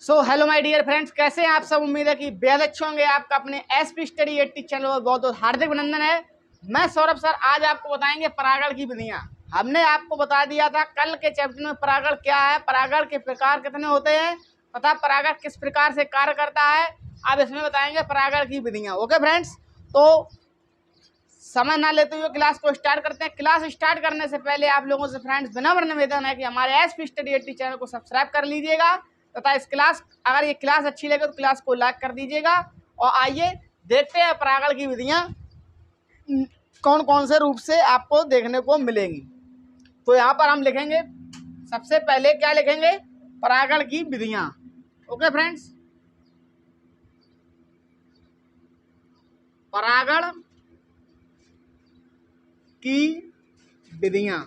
Hello my dear friends, कैसे हैं आप सब। उम्मीद है कि बेहद अच्छे होंगे। आपका अपने एसपी स्टडी 80 चैनल पर बहुत बहुत हार्दिक अभिनंदन है। मैं सौरभ सर आज आपको बताएंगे परागण की विधियां। हमने आपको बता दिया था कल के चैप्टर में परागण क्या है, परागण के प्रकार कितने होते हैं तथा परागण किस प्रकार से कार्य करता है। अब इसमें बताएंगे परागण की विधियां। ओके फ्रेंड्स, तो समय ना लेते हुए क्लास को स्टार्ट करते हैं। क्लास स्टार्ट करने से पहले आप लोगों से फ्रेंड्स विनम्र निवेदन है कि हमारे एसपी स्टडी 80 चैनल को सब्सक्राइब कर लीजिएगा तथा इस क्लास अगर ये क्लास अच्छी लगे तो क्लास को लाइक कर दीजिएगा। और आइए देखते हैं परागण की विधियां कौन कौन से रूप से आपको देखने को मिलेंगी। तो यहाँ पर हम लिखेंगे, सबसे पहले क्या लिखेंगे, परागण की विधियां। ओके फ्रेंड्स, परागण की विधियां।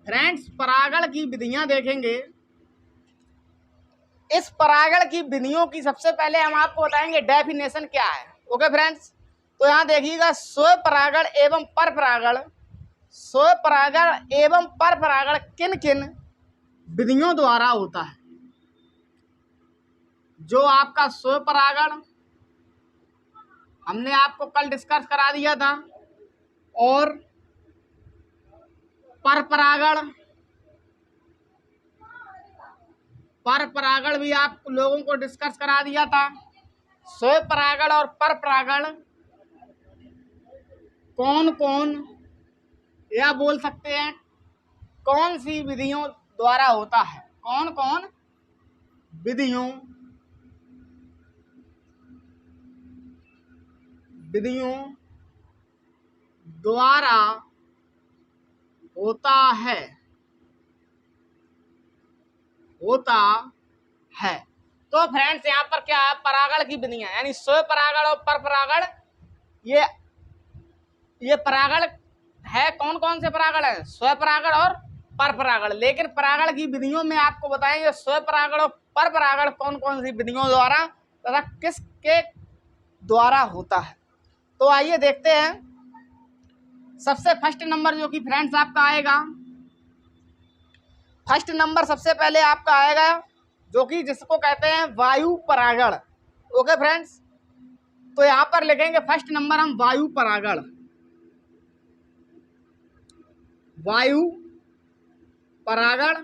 फ्रेंड्स, परागण की विधियां देखेंगे। इस परागण की विधियों की सबसे पहले हम आपको बताएंगे डेफिनेशन क्या है। ओके फ्रेंड्स, तो यहाँ देखिएगा, स्वपरागण एवं परपरागण। स्वपरागण एवं परपरागण किन किन विधियों द्वारा होता है। जो आपका स्वपरागण हमने आपको कल डिस्कस करा दिया था, और परपरागण परपरागण भी आप लोगों को डिस्कस करा दिया था। स्वपरागण और परपरागण कौन कौन, या बोल सकते हैं कौन सी विधियों द्वारा होता है, कौन कौन विधियों द्वारा होता है। तो फ्रेंड्स, यहाँ पर क्या है, परागण की विधियां यानी स्वपरागण और परपरागण। ये परागण है, कौन कौन से परागण है, स्वपरागण और परपरागण। लेकिन परागण की विधियों में आपको बताएंगे स्वपरागण और परपरागण कौन कौन सी विधियों द्वारा तथा किसके द्वारा होता है। तो आइए देखते हैं। सबसे फर्स्ट नंबर जो कि फ्रेंड्स आपका आएगा, फर्स्ट नंबर सबसे पहले आपका आएगा जो कि जिसको कहते हैं वायु परागण। ओके फ्रेंड्स, तो यहाँ पर लिखेंगे फर्स्ट नंबर हम वायु परागण। वायु परागण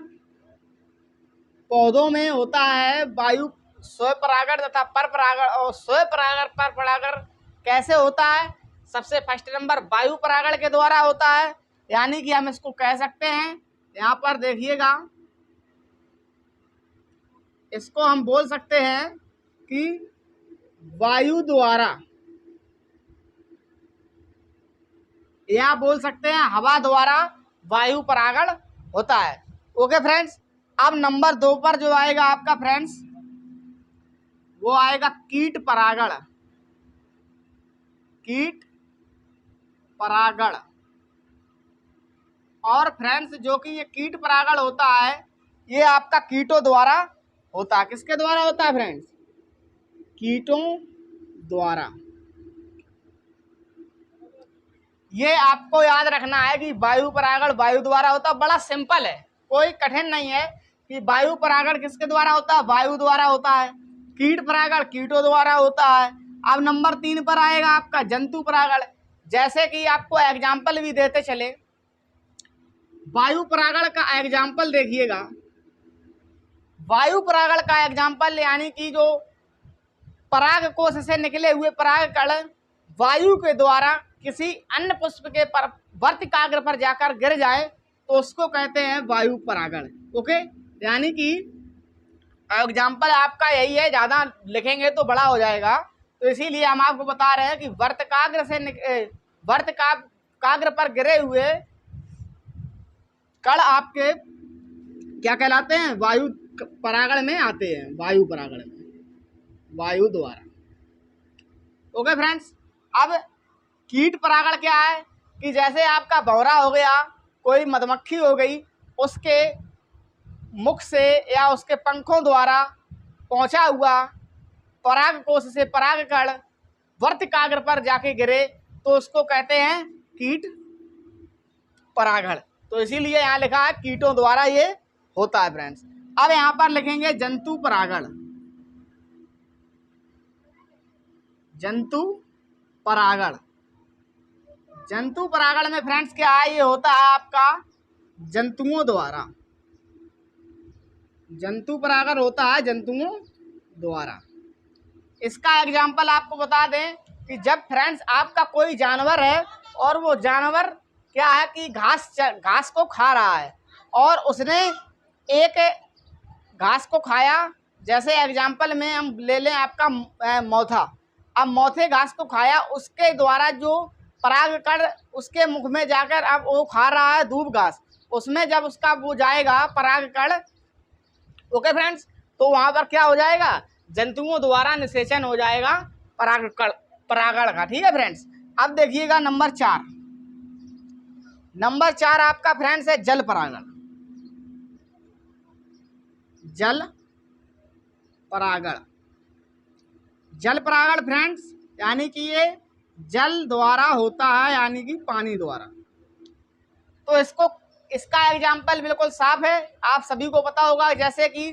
पौधों में होता है। वायु स्वपरागण तथा परपरागण, और स्वपरागण परपरागण कैसे होता है। सबसे फर्स्ट नंबर वायु परागण के द्वारा होता है, यानी कि हम इसको कह सकते हैं, यहाँ पर देखिएगा, इसको हम बोल सकते हैं कि वायु द्वारा, या बोल सकते हैं हवा द्वारा वायु परागण होता है। ओके फ्रेंड्स, अब नंबर 2 पर जो आएगा आपका फ्रेंड्स, वो आएगा कीट परागण। कीट परागण, और फ्रेंड्स जो कि ये कीट परागण होता है, ये आपका कीटों द्वारा होता है। किसके द्वारा होता है फ्रेंड्स, कीटों द्वारा। ये आपको याद रखना है कि वायु परागण वायु द्वारा होता है। बड़ा सिंपल है, कोई कठिन नहीं है कि वायु परागण किसके द्वारा होता है, वायु द्वारा होता है। कीट परागण कीटों द्वारा होता है। अब नंबर 3 पर आएगा आपका जंतु परागण। जैसे कि आपको एग्जाम्पल भी देते चले, वायु परागण का एग्जाम्पल देखिएगा। वायु परागण का एग्जाम्पल यानी कि जो पराग कोश से निकले हुए परागकण वायु के द्वारा किसी अन्य पुष्प के पर वर्तिकाग्र पर जाकर गिर जाए तो उसको कहते हैं वायु परागण। ओके, यानी कि एग्जाम्पल आपका यही है, ज़्यादा लिखेंगे तो बड़ा हो जाएगा, तो इसीलिए हम आपको बता रहे हैं कि वर्तिकाग्र पर गिरे हुए कण आपके क्या कहलाते हैं, वायु परागण में आते हैं, वायु परागण में, वायु द्वारा। ओके फ्रेंड्स, अब कीट परागण क्या है कि जैसे आपका भंवरा हो गया, कोई मधुमक्खी हो गई, उसके मुख से या उसके पंखों द्वारा पहुंचा हुआ पराग कोश से परागकण वर्तिकाग्र पर जाके गिरे तो उसको कहते हैं कीट परागण। तो इसीलिए यहाँ लिखा है कीटों द्वारा ये होता है फ्रेंड्स। अब यहाँ पर लिखेंगे जंतु परागण। जंतु परागण, जंतु परागण में फ्रेंड्स क्या है, ये होता है आपका जंतुओं द्वारा। जंतु परागण होता है जंतुओं द्वारा। इसका एग्जाम्पल आपको बता दें कि जब फ्रेंड्स आपका कोई जानवर है और वो जानवर क्या है कि घास को खा रहा है और उसने एक घास को खाया, जैसे एग्जाम्पल में हम ले लें आपका मौथा। अब मौथे घास को खाया, उसके द्वारा जो पराग कण उसके मुख में जाकर अब वो खा रहा है दूब घास, उसमें जब उसका वो जाएगा पराग कण, ओके फ्रेंड्स, तो वहाँ पर क्या हो जाएगा, जंतुओं द्वारा निषेचन हो जाएगा परागण का। ठीक है फ्रेंड्स। अब देखिएगा नंबर 4। नंबर 4 आपका फ्रेंड्स है जल परागण। जल परागण, जल परागण फ्रेंड्स यानी कि ये जल द्वारा होता है, यानी कि पानी द्वारा। तो इसका एग्जाम्पल बिल्कुल साफ है, आप सभी को पता होगा। जैसे कि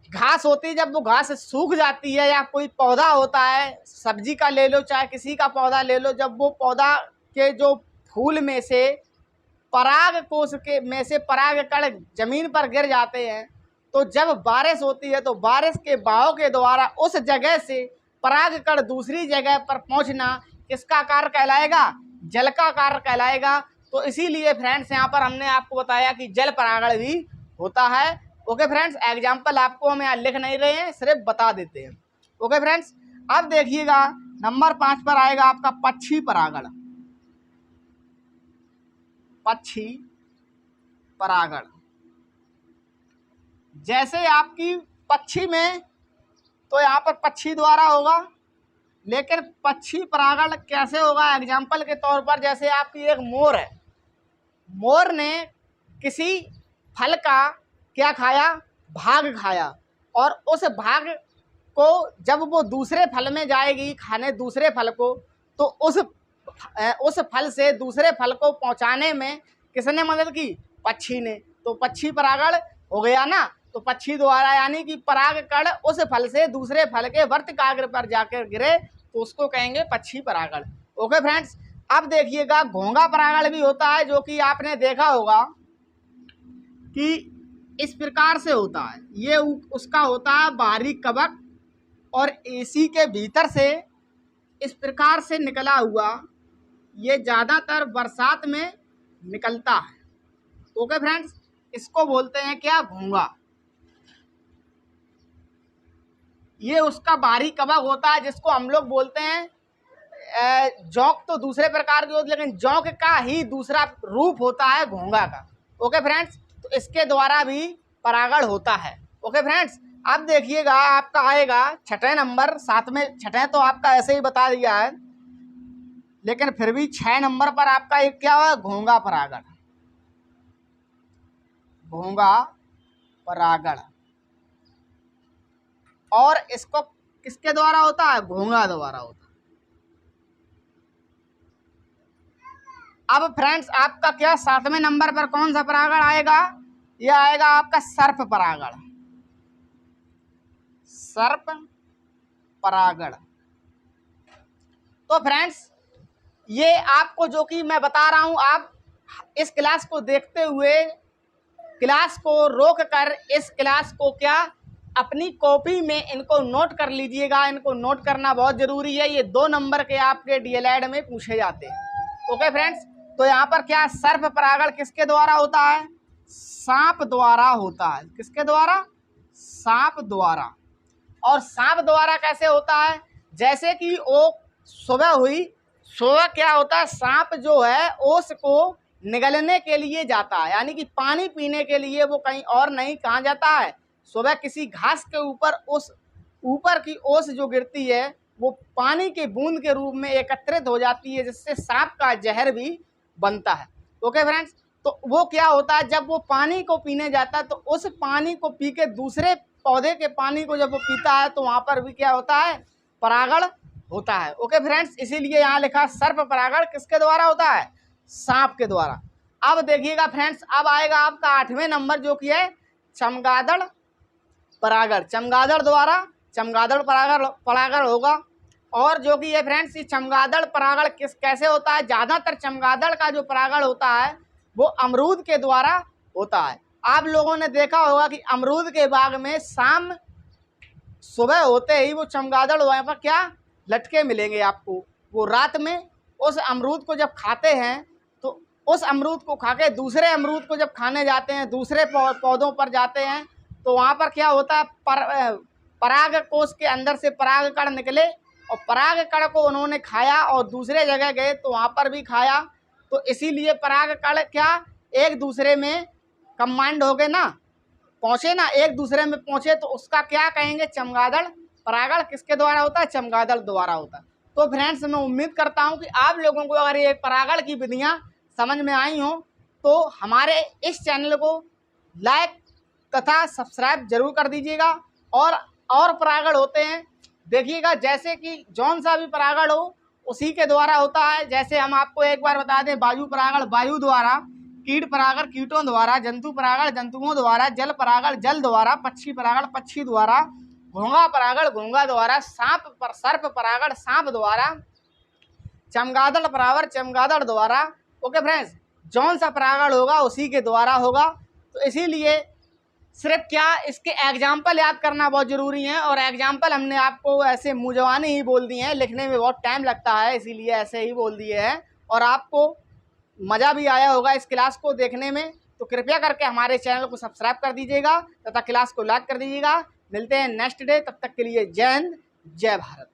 घास होती है, जब वो घास सूख जाती है या कोई पौधा होता है, सब्जी का ले लो चाहे किसी का पौधा ले लो, जब वो पौधा के जो फूल में से पराग कोश के में से पराग कण जमीन पर गिर जाते हैं, तो जब बारिश होती है तो बारिश के बहाव के द्वारा उस जगह से पराग कण दूसरी जगह पर पहुंचना किसका कार्य कहलाएगा, जल का कार्य कहलाएगा। तो इसीलिए फ्रेंड्स यहाँ पर हमने आपको बताया कि जल परागण भी होता है। ओके फ्रेंड्स, एग्जाम्पल आपको हम यहाँ लिख नहीं रहे हैं, सिर्फ बता देते हैं। ओके फ्रेंड्स, अब देखिएगा नंबर 5 पर आएगा आपका पक्षी परागण। पक्षी परागण, जैसे आपकी पक्षी में तो यहाँ पर पक्षी द्वारा होगा, लेकिन पक्षी परागण कैसे होगा, एग्जाम्पल के तौर पर जैसे आपकी एक मोर है, मोर ने किसी फल का क्या खाया, भाग खाया, और उस भाग को जब वो दूसरे फल में जाएगी खाने दूसरे फल को, तो उस फल से दूसरे फल को पहुंचाने में किसने मदद की, पक्षी ने। तो पक्षी परागण हो गया ना। तो पक्षी द्वारा यानी कि पराग कण उस फल से दूसरे फल के वर्तिकाग्र पर जाकर गिरे तो उसको कहेंगे पक्षी परागण। ओके फ्रेंड्स, अब देखिएगा घोंघा परागण भी होता है, जो कि आपने देखा होगा कि इस प्रकार से होता है। ये उसका होता है बाहरी कवक और एसी के भीतर से इस प्रकार से निकला हुआ, ये ज़्यादातर बरसात में निकलता है। ओके फ्रेंड्स, इसको बोलते हैं क्या, घोंघा। ये उसका बाहरी कवक होता है, जिसको हम लोग बोलते हैं जौंक। तो दूसरे प्रकार के होते, लेकिन जौंक का ही दूसरा रूप होता है घोंघा का। ओके फ्रेंड्स, तो इसके द्वारा भी परागण होता है। ओके फ्रेंड्स, अब देखिएगा आपका आएगा 6 नंबर, 7 में 6 तो आपका ऐसे ही बता दिया है, लेकिन फिर भी 6 नंबर पर आपका एक क्या हुआ, घोंघा परागण। घोंघा परागण, और इसको किसके द्वारा होता है, घोंघा द्वारा होता है। अब फ्रेंड्स आपका क्या 7वें नंबर पर कौन सा परागण आएगा, यह आएगा आपका सर्प परागण। सर्प परागण। तो फ्रेंड्स ये आपको जो कि मैं बता रहा हूं, आप इस क्लास को देखते हुए क्लास को रोक कर इस क्लास को क्या अपनी कॉपी में इनको नोट कर लीजिएगा। इनको नोट करना बहुत ज़रूरी है, ये 2 नंबर के आपके डीएलएड में पूछे जाते हैं। ओके फ्रेंड्स, तो यहाँ पर क्या सर्प परागण किसके द्वारा होता है, सांप द्वारा होता है। किसके द्वारा, सांप द्वारा। और सांप द्वारा कैसे होता है, जैसे कि वो सुबह हुई, सुबह क्या होता है, सांप जो है ओस को निगलने के लिए जाता है, यानी कि पानी पीने के लिए वो कहीं और नहीं, कहाँ जाता है, सुबह किसी घास के ऊपर उस ऊपर की ओस जो गिरती है वो पानी के बूंद के रूप में एकत्रित हो जाती है, जिससे सांप का जहर भी बनता है। ओके फ्रेंड्स, तो वो क्या होता है, जब वो पानी को पीने जाता है तो उस पानी को पी के दूसरे पौधे के पानी को जब वो पीता है तो वहाँ पर भी क्या होता है, परागण होता है। ओके फ्रेंड्स, इसीलिए यहाँ लिखा सर्प परागण किसके द्वारा होता है, सांप के द्वारा। अब देखिएगा फ्रेंड्स, अब आएगा आपका 8वें नंबर जो कि है चमगादड़ परागण। चमगादड़ द्वारा चमगादड़ परागण होगा। और जो कि ये फ्रेंड्स ये चमगादड़ परागण कैसे होता है, ज़्यादातर चमगादड़ का जो परागण होता है वो अमरूद के द्वारा होता है। आप लोगों ने देखा होगा कि अमरूद के बाग में शाम सुबह होते ही वो चमगादड़ वहाँ पर क्या लटके मिलेंगे आपको। वो रात में उस अमरूद को जब खाते हैं तो उस अमरूद को खा के दूसरे अमरूद को जब खाने जाते हैं, दूसरे पौधों पर जाते हैं, तो वहाँ पर क्या होता है, पराग कोश के अंदर से पराग कण निकले और पराग कण को उन्होंने खाया और दूसरे जगह गए तो वहाँ पर भी खाया। तो इसीलिए पराग कण क्या एक दूसरे में कंबाइंड हो गए ना, पहुँचे ना, एक दूसरे में पहुँचे, तो उसका क्या कहेंगे, चमगादड़ परागण किसके द्वारा होता है, चमगादड़ द्वारा होता है। तो फ्रेंड्स मैं उम्मीद करता हूँ कि आप लोगों को अगर ये परागण की विधियाँ समझ में आई हों तो हमारे इस चैनल को लाइक तथा सब्सक्राइब जरूर कर दीजिएगा। और परागण होते हैं देखिएगा, जैसे कि जौन सा भी परागण हो उसी के द्वारा होता है। जैसे हम आपको एक बार बता दें, वायु परागण वायु द्वारा, कीट परागण कीटों द्वारा, जंतु परागण जंतुओं द्वारा, जल परागण जल द्वारा, पक्षी परागण पक्षी द्वारा, घोंघा परागण घोंघा द्वारा, सर्प परागण सांप द्वारा, चमगादड़ परागण चमगादड़ द्वारा। ओके फ्रेंड्स, जौन सा परागण होगा उसी के द्वारा होगा। तो इसीलिए सिर्फ क्या इसके एग्जाम्पल याद करना बहुत ज़रूरी है, और एग्जाम्पल हमने आपको ऐसे मुँह जबानी ही बोल दिए हैं, लिखने में बहुत टाइम लगता है इसीलिए ऐसे ही बोल दिए हैं। और आपको मज़ा भी आया होगा इस क्लास को देखने में, तो कृपया करके हमारे चैनल को सब्सक्राइब कर दीजिएगा तथा क्लास को लाइक कर दीजिएगा। मिलते हैं नेक्स्ट डे, तब तक के लिए जय हिंद जय भारत।